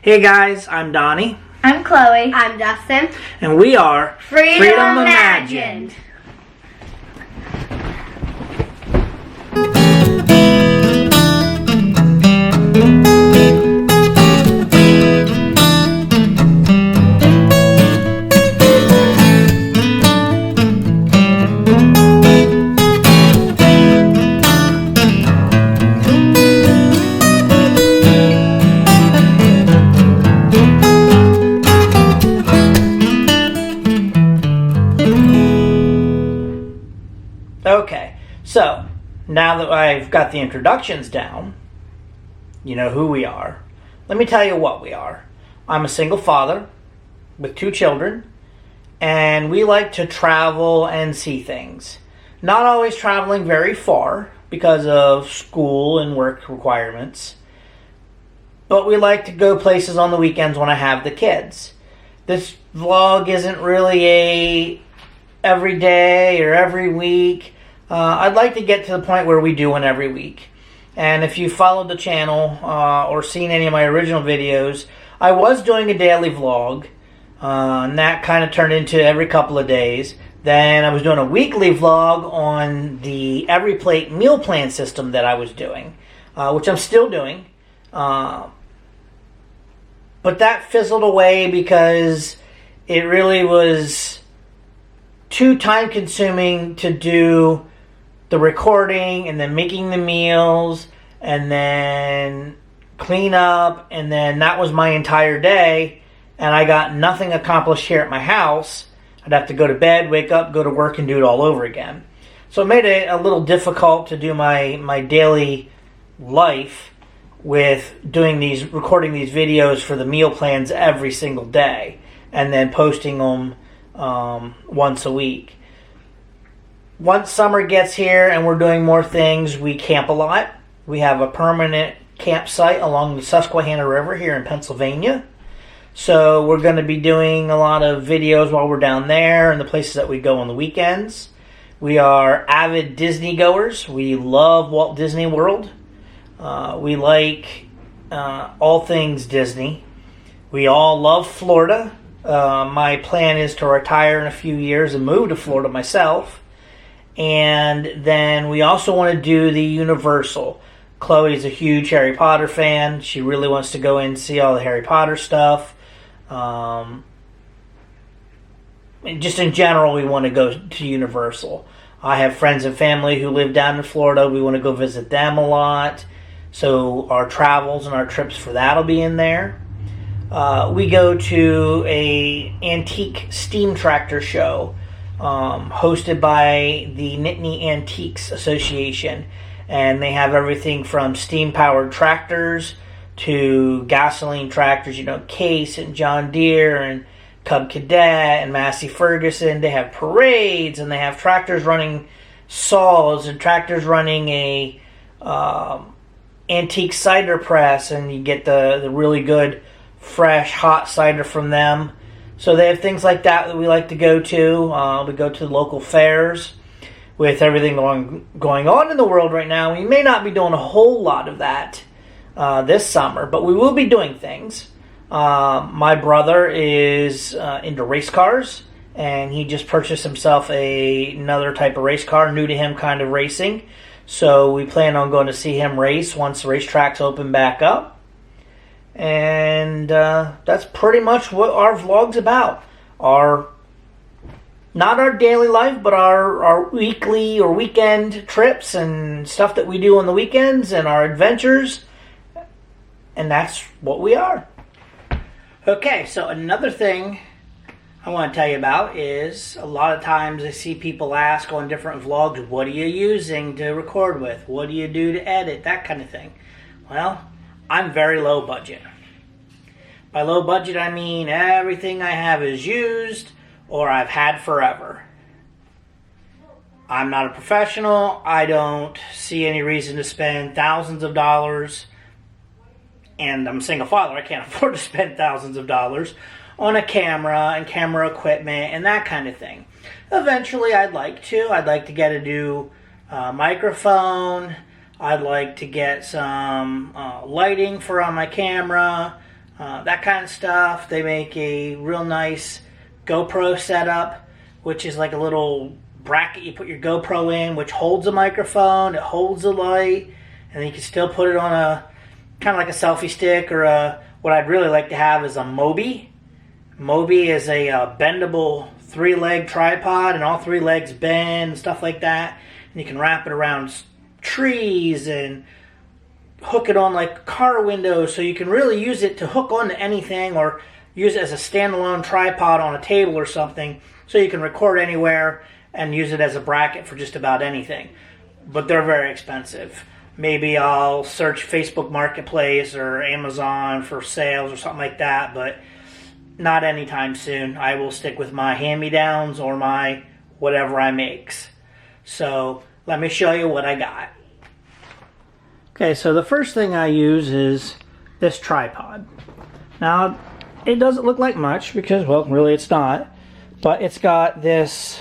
Hey guys, I'm Donnie. I'm Chloe. I'm Dustin. And we are Freedom Imagined. Okay, so now that I've got the introductions down, you know who we are. Let me tell you what we are. I'm a single father with 2 children, and we like to travel and see things. Not always traveling very far because of school and work requirements, but we like to go places on the weekends when I have the kids. This vlog isn't really a every day or every week. I'd like to get to the point where we do one every week. And if you followed the channel or seen any of my original videos, I was doing a daily vlog, and that kind of turned into every couple of days. Then I was doing a weekly vlog on the every plate meal plan system that I was doing, which I'm still doing. But that fizzled away because it really was too time consuming to do the recording and then making the meals and then clean up, and then that was my entire day, and I got nothing accomplished here at my house. I'd have to go to bed, wake up, go to work, and do it all over again. So it made it a little difficult to do my daily life with recording these videos for the meal plans every single day and then posting them once a week. Once summer gets here and we're doing more things, we camp a lot. We have a permanent campsite along the Susquehanna River here in Pennsylvania. So we're going to be doing a lot of videos while we're down there and the places that we go on the weekends. We are avid Disney goers. We love Walt Disney World. We like all things Disney. We all love Florida. My plan is to retire in a few years and move to Florida myself. And then we also want to do the Universal. Chloe's a huge Harry Potter fan. She really wants to go in and see all the Harry Potter stuff. Just in general, we want to go to Universal. I have friends and family who live down in Florida. We want to go visit them a lot. So our travels and our trips for that will be in there. We go to a antique steam tractor show hosted by the Nittany Antiques Association, and they have everything from steam-powered tractors to gasoline tractors, Case and John Deere and Cub Cadet and Massey Ferguson. They have parades, and they have tractors running saws and tractors running a antique cider press, and you get the really good fresh hot cider from them. So they have things like that we like to go to. We go to local fairs. With everything going on in the world right now, we may not be doing a whole lot of that this summer, but we will be doing things. My brother is into race cars, and he just purchased himself another type of race car, new to him kind of racing. So we plan on going to see him race once the racetracks open back up. And that's pretty much what our vlog's about. Not our daily life, but our weekly or weekend trips and stuff that we do on the weekends and our adventures. And that's what we are. Okay, so another thing I want to tell you about is a lot of times I see people ask on different vlogs, what are you using to record with? What do you do to edit? That kind of thing. Well, I'm very low budget. By low budget, I mean everything I have is used or I've had forever. I'm not a professional. I don't see any reason to spend thousands of dollars, and I'm a single father. I can't afford to spend thousands of dollars on a camera and camera equipment and that kind of thing. Eventually, I'd like to get a new microphone. I'd like to get some lighting for on my camera. that kind of stuff. They make a real nice GoPro setup, which is like a little bracket you put your GoPro in, which holds a microphone, it holds a light, and then you can still put it on a kind of like a selfie stick, or what I'd really like to have is a Mobi. Mobi is a bendable 3-leg tripod, and all 3 legs bend and stuff like that. And you can wrap it around trees and hook it on like car windows, so you can really use it to hook onto anything, or use it as a standalone tripod on a table or something, so you can record anywhere and use it as a bracket for just about anything. But they're very expensive. Maybe I'll search Facebook Marketplace or Amazon for sales or something like that, but not anytime soon. I will stick with my hand-me-downs or my whatever I makes. So let me show you what I got. Okay, so the first thing I use is this tripod. Now, it doesn't look like much because, well, really it's not. But it's got this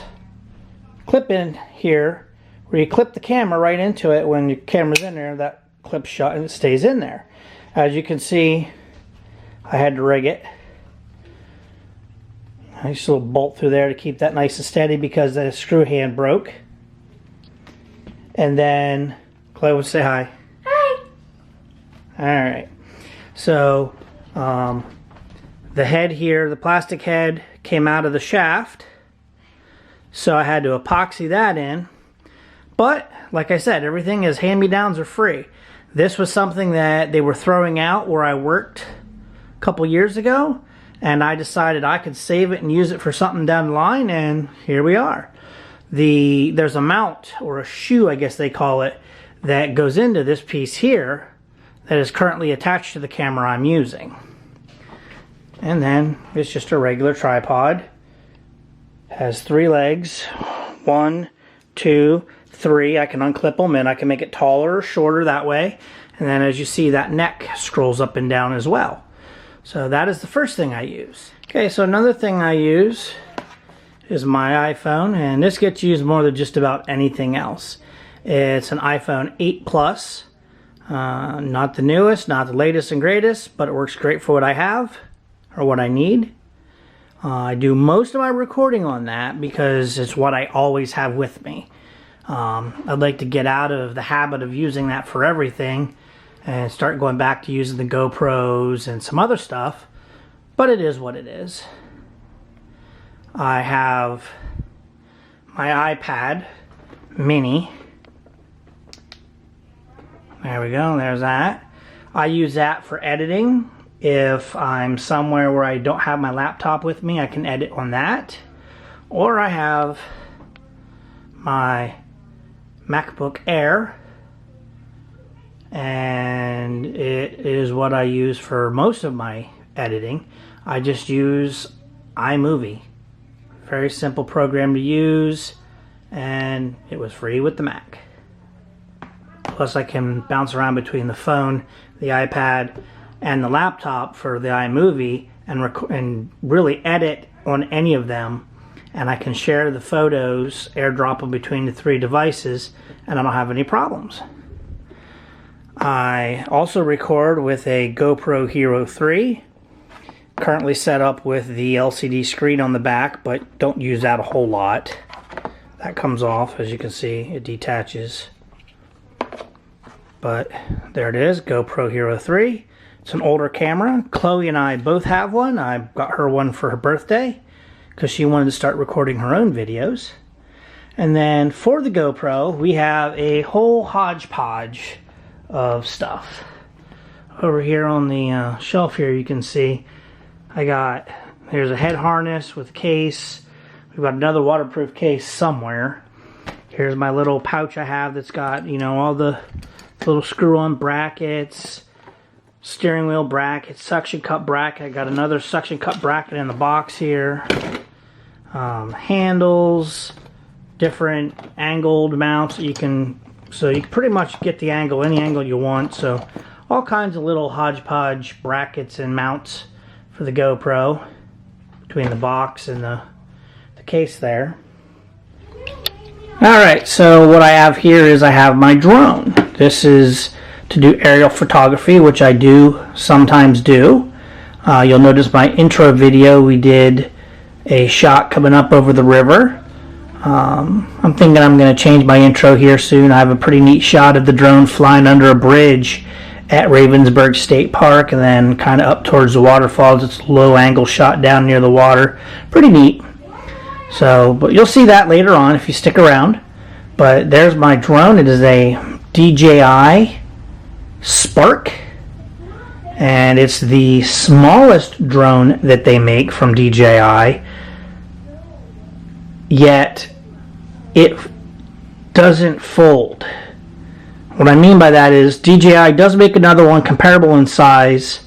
clip in here where you clip the camera right into it. When your camera's in there, that clips shut and it stays in there. As you can see, I had to rig it. Nice little bolt through there to keep that nice and steady because the screw hand broke. And then, Chloe would say hi. Hi. Alright, so the head here, the plastic head, came out of the shaft, so I had to epoxy that in. But like I said, everything is hand-me-downs are free. This was something that they were throwing out where I worked a couple years ago, and I decided I could save it and use it for something down the line, and here we are. There's a mount, or a shoe I guess they call it, that goes into this piece here that is currently attached to the camera I'm using. And then it's just a regular tripod. Has 3 legs. 1, 2, 3. I can unclip them and I can make it taller or shorter that way. And then as you see, that neck scrolls up and down as well. So that is the first thing I use. Okay, so another thing I use is my iPhone, and this gets used more than just about anything else. It's an iPhone 8 Plus. Not the newest, not the latest and greatest, but it works great for what I have, or what I need. I do most of my recording on that because it's what I always have with me. I'd like to get out of the habit of using that for everything and start going back to using the GoPros and some other stuff, but it is what it is. I have my iPad mini. There we go, there's that. I use that for editing. If I'm somewhere where I don't have my laptop with me, I can edit on that. Or I have my MacBook Air, and it is what I use for most of my editing. I just use iMovie. Very simple program to use, and it was free with the Mac. Plus I can bounce around between the phone, the iPad, and the laptop for the iMovie and really edit on any of them. And I can share the photos, airdrop them between the 3 devices, and I don't have any problems. I also record with a GoPro Hero 3. Currently set up with the LCD screen on the back, but don't use that a whole lot. That comes off, as you can see, it detaches. But there it is, GoPro Hero 3. It's an older camera. Chloe and I both have one. I got her one for her birthday because she wanted to start recording her own videos. And then for the GoPro, we have a whole hodgepodge of stuff. Over here on the shelf here, you can see there's a head harness with a case. We've got another waterproof case somewhere. Here's my little pouch I have that's got, you know, all the little screw-on brackets, steering wheel bracket, suction cup bracket. I got another suction cup bracket in the box here. Handles, different angled mounts you can pretty much get the angle, any angle you want. So all kinds of little hodgepodge brackets and mounts for the GoPro between the box and the case there. Alright, so what I have here is I have my drone. This is to do aerial photography, which I do sometimes do. You'll notice my intro video, we did a shot coming up over the river. I'm thinking I'm going to change my intro here soon. I have a pretty neat shot of the drone flying under a bridge at Ravensburg State Park and then kind of up towards the waterfalls. It's a low angle shot down near the water. Pretty neat. So, but you'll see that later on if you stick around. But there's my drone. It is a DJI Spark. And it's the smallest drone that they make from DJI. Yet it doesn't fold. What I mean by that is DJI does make another one comparable in size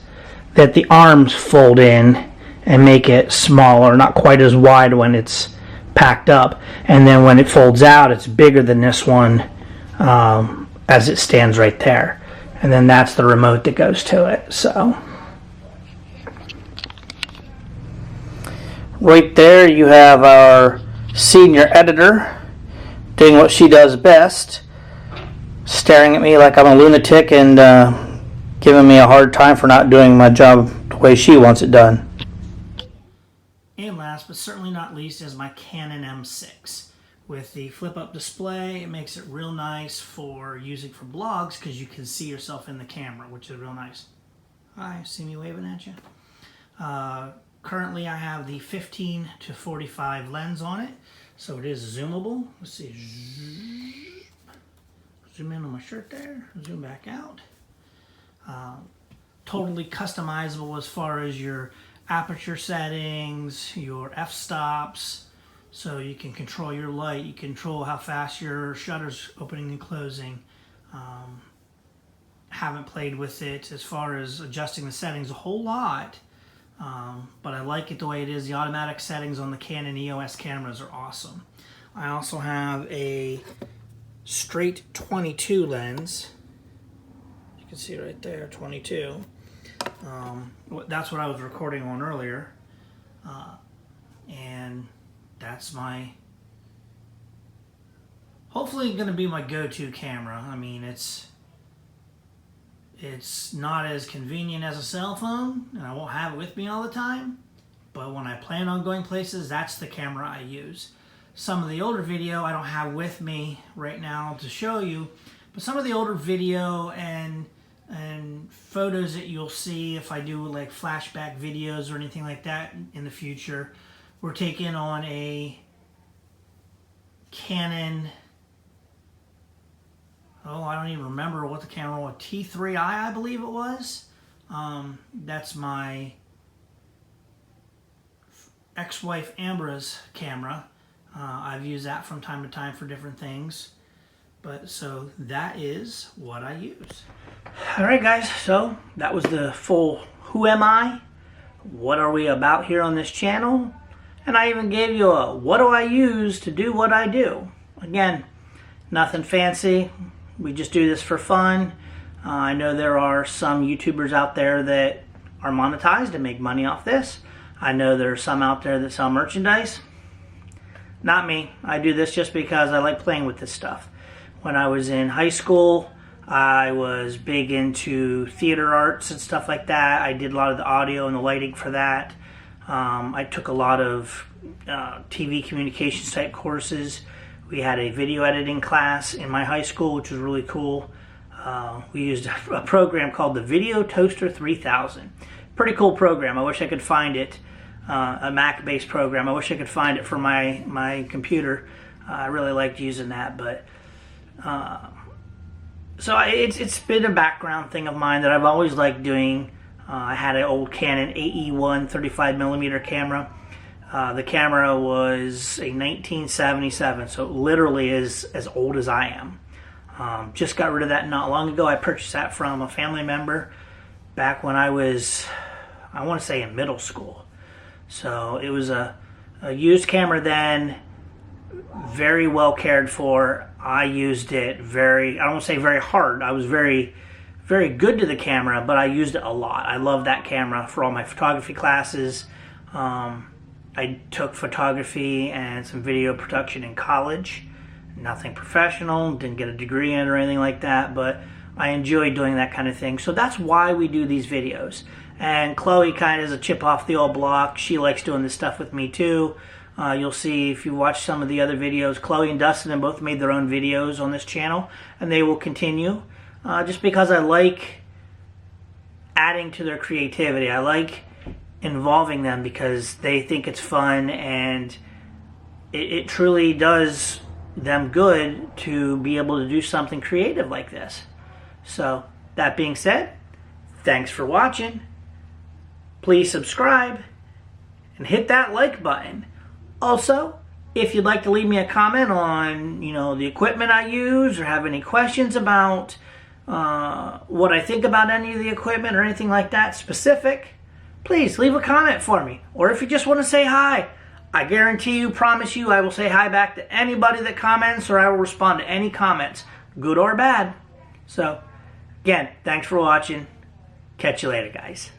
that the arms fold in and make it smaller, not quite as wide when it's packed up, and then when it folds out it's bigger than this one as it stands right there, and then that's the remote that goes to it. So right there you have our senior editor doing what she does best, staring at me like I'm a lunatic and giving me a hard time for not doing my job the way she wants it done. And last but certainly not least is my Canon M6. With the flip-up display, it makes it real nice for using for blogs because you can see yourself in the camera, which is real nice. Hi, see me waving at you? Currently I have the 15 to 45 lens on it, so it is zoomable. Let's see. Zoom in on my shirt there, zoom back out. Totally customizable as far as your aperture settings, your f-stops, so you can control your light, you control how fast your shutter's opening and closing. Haven't played with it as far as adjusting the settings a whole lot, but I like it the way it is. The automatic settings on the Canon EOS cameras are awesome. I also have a straight 22 lens. You can see right there, 22. That's what I was recording on earlier, and that's my hopefully going to be my go-to camera. I mean, it's not as convenient as a cell phone, and I won't have it with me all the time, but when I plan on going places, that's the camera I use. Some of the older video I don't have with me right now to show you, but some of the older video and photos that you'll see if I do like flashback videos or anything like that in the future were taken on a Canon, I don't even remember what the camera was, T3i I believe it was. That's my ex-wife Ambra's camera. I've used that from time to time for different things. But so that is what I use. Alright guys, so that was the full who am I? What are we about here on this channel? And I even gave you a what do I use to do what I do. Again, nothing fancy. We just do this for fun. I know there are some YouTubers out there that are monetized and make money off this. I know there are some out there that sell merchandise. Not me. I do this just because I like playing with this stuff. When I was in high school, I was big into theater arts and stuff like that. I did a lot of the audio and the lighting for that. I took a lot of TV communications type courses. We had a video editing class in my high school, which was really cool. We used a program called the Video Toaster 3000. Pretty cool program. I wish I could find it. A Mac-based program. I wish I could find it for my computer. I really liked using that, but so it's been a background thing of mine that I've always liked doing. I had an old Canon AE1 35mm camera. The camera was a 1977, so it literally is as old as I am. Just got rid of that not long ago. I purchased that from a family member back when I was, I want to say, in middle school. So it was a used camera then, very well cared for. I used it I don't want to say very hard. I was very good to the camera, but I used it a lot. I love that camera for all my photography classes. I took photography and some video production in college. Nothing professional, didn't get a degree in it or anything like that, but I enjoy doing that kind of thing. So that's why we do these videos. And Chloe kind of is a chip off the old block. She likes doing this stuff with me too. You'll see if you watch some of the other videos, Chloe and Dustin have both made their own videos on this channel, and they will continue. Just because I like adding to their creativity. I like involving them because they think it's fun, and it truly does them good to be able to do something creative like this. So, that being said, thanks for watching. Please subscribe and hit that like button. Also, if you'd like to leave me a comment on, the equipment I use, or have any questions about what I think about any of the equipment or anything like that specific, please leave a comment for me. Or if you just want to say hi, I guarantee you, promise you, I will say hi back to anybody that comments, or I will respond to any comments, good or bad. So, again, thanks for watching. Catch you later, guys.